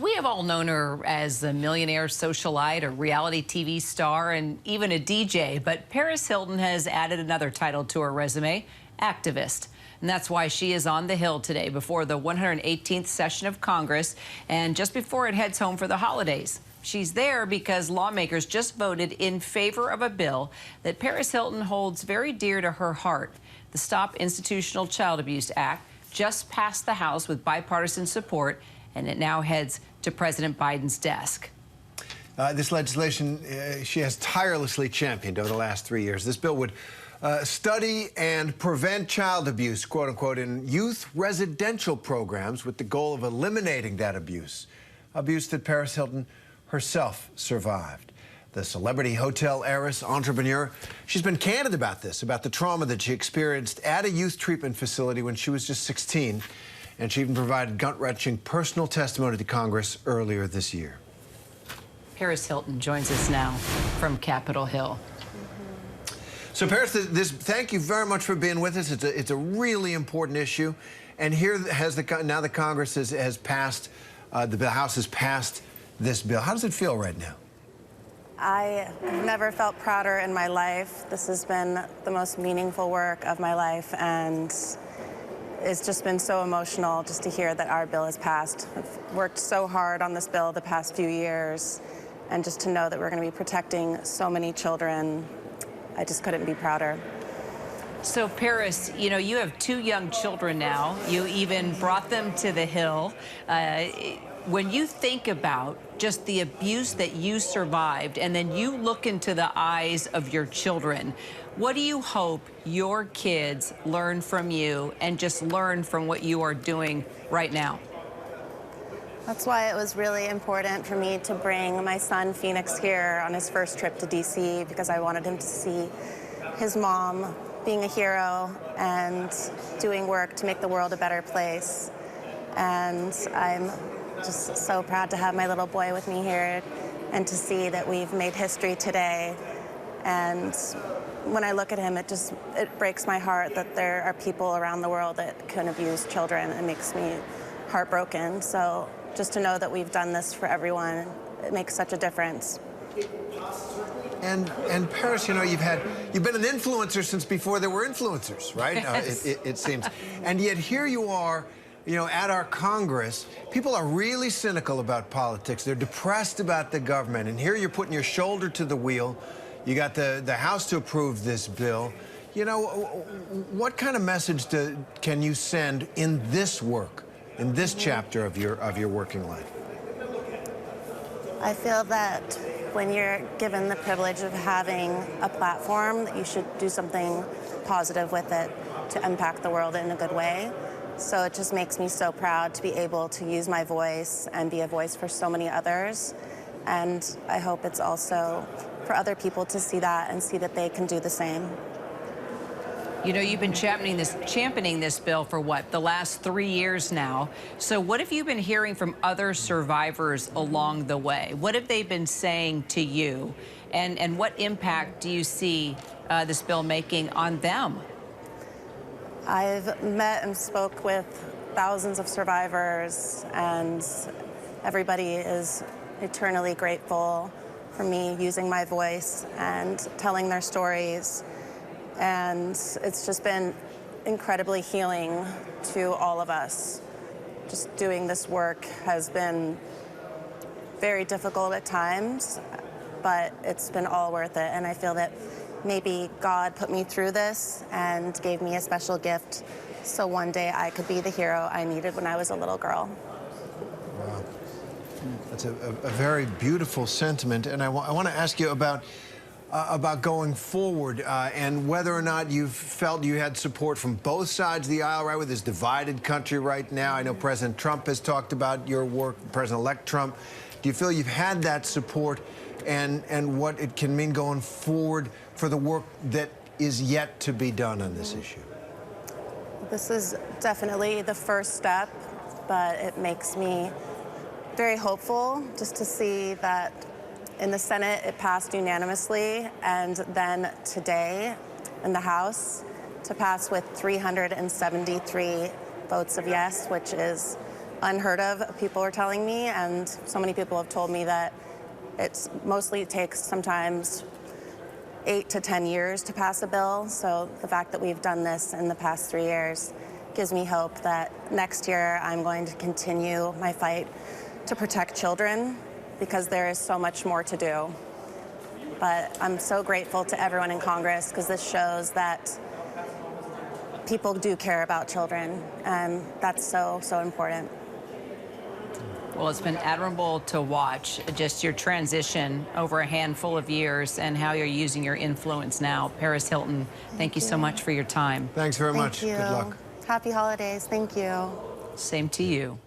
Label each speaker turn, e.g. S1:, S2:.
S1: We have all known her as a millionaire socialite, a reality TV star, and even a DJ. But Paris Hilton has added another title to her resume, activist. And that's why she is on the Hill today before the 118th session of Congress and just before it heads home for the holidays. She's there because lawmakers just voted in favor of a bill that Paris Hilton holds very dear to her heart. The Stop Institutional Child Abuse Act just passed the House with bipartisan support, and it now heads to President Biden's desk.
S2: This legislation she has tirelessly championed over the last 3 years. This bill would study and prevent child abuse, quote unquote, in youth residential programs with the goal of eliminating that abuse that Paris Hilton herself survived. The celebrity hotel heiress, entrepreneur, she's been candid about this, about the trauma that she experienced at a youth treatment facility when she was just 16. And she even provided gut-wrenching personal testimony to Congress earlier this year.
S1: Paris Hilton joins us now from Capitol Hill.
S2: So, Paris, thank you very much for being with us. It's a really important issue. And here now the Congress has passed, the House has passed this bill. How does it feel right now?
S3: I have never felt prouder in my life. This has been the most meaningful work of my life, and it's just been so emotional just to hear that our bill has passed. I've worked so hard on this bill the past few years, and just to know that we're going to be protecting so many children, I just couldn't be prouder.
S1: So, Paris, you know, you have 2 young children now. You even brought them to the Hill. When you think about just the abuse that you survived, and then you look into the eyes of your children, what do you hope your kids learn from you and just learn from what you are doing right now?
S3: That's why it was really important for me to bring my son Phoenix here on his first trip to DC, because I wanted him to see his mom being a hero and doing work to make the world a better place. And I'm just so proud to have my little boy with me here and to see that we've made history today. And when I look at him, it breaks my heart that there are people around the world that can abuse children. It makes me heartbroken. So just to know that we've done this for everyone, it makes such a difference.
S2: And Paris, you know, you've been an influencer since before there were influencers, right?
S1: Yes.
S2: It seems. And yet here you are, you know, at our Congress. People are really cynical about politics. They're depressed about the government. And here you're putting your shoulder to the wheel. You got the House to approve this bill. You know, what kind of message can you send in this work, in this chapter of your working life?
S3: I feel that when you're given the privilege of having a platform, that you should do something positive with it to impact the world in a good way. So it just makes me so proud to be able to use my voice and be a voice for so many others. And I hope it's also for other people to see that and see that they can do the same.
S1: You know, you've been championing this bill for what, the last 3 years now. So what have you been hearing from other survivors along the way? What have they been saying to you? And what impact do you see this bill making on them?
S3: I've met and spoke with thousands of survivors, and everybody is eternally grateful for me using my voice and telling their stories. And it's just been incredibly healing to all of us. Just doing this work has been very difficult at times, but it's been all worth it. And I feel that maybe God put me through this and gave me a special gift so one day I could be the hero I needed when I was a little girl.
S2: Wow. That's a very beautiful sentiment. And I want to ask you about going forward and whether or not you felt you had support from both sides of the aisle, right, with this divided country right now. I know President Trump has talked about your work, President-elect Trump. Do you feel you've had that support and what it can mean going forward for the work that is yet to be done on this issue?
S3: This is definitely the first step, but it makes me very hopeful just to see that in the Senate, it passed unanimously, and then today in the House to pass with 373 votes of yes, which is unheard of, people are telling me, and so many people have told me that it mostly takes sometimes 8 to 10 years to pass a bill. So the fact that we've done this in the past 3 years gives me hope that next year I'm going to continue my fight to protect children, because there is so much more to do. But I'm so grateful to everyone in Congress, because this shows that people do care about children, and that's so, so important.
S1: Well, it's been admirable to watch just your transition over a handful of years and how you're using your influence now. Paris Hilton, thank you so much for your time.
S2: Thanks very much.
S3: Thank you.
S2: Good luck.
S3: Happy holidays. Thank you.
S1: Same to you.